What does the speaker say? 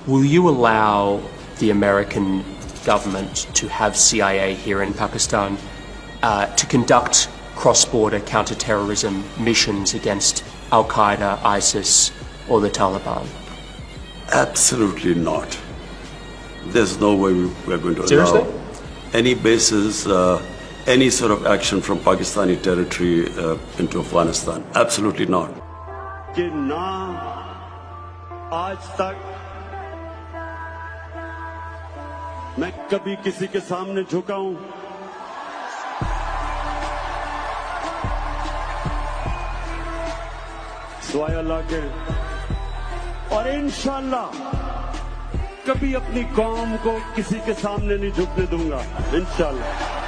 Will you allow the American government to have CIA here in Pakistan to conduct cross-border counter-terrorism missions against Al-Qaeda, ISIS, or the Taliban? Absolutely not. There's no way we're going to Seriously? allow any bases, any sort of action from Pakistani territory into Afghanistan. Absolutely not. कि ना आज तक मैं कभी किसी के सामने झुका हूं, सिवाय अल्लाह के, और इंशाअल्लाह कभी अपनी कौम को किसी के सामने नहीं झुकने दूंगा, इंशाअल्लाह।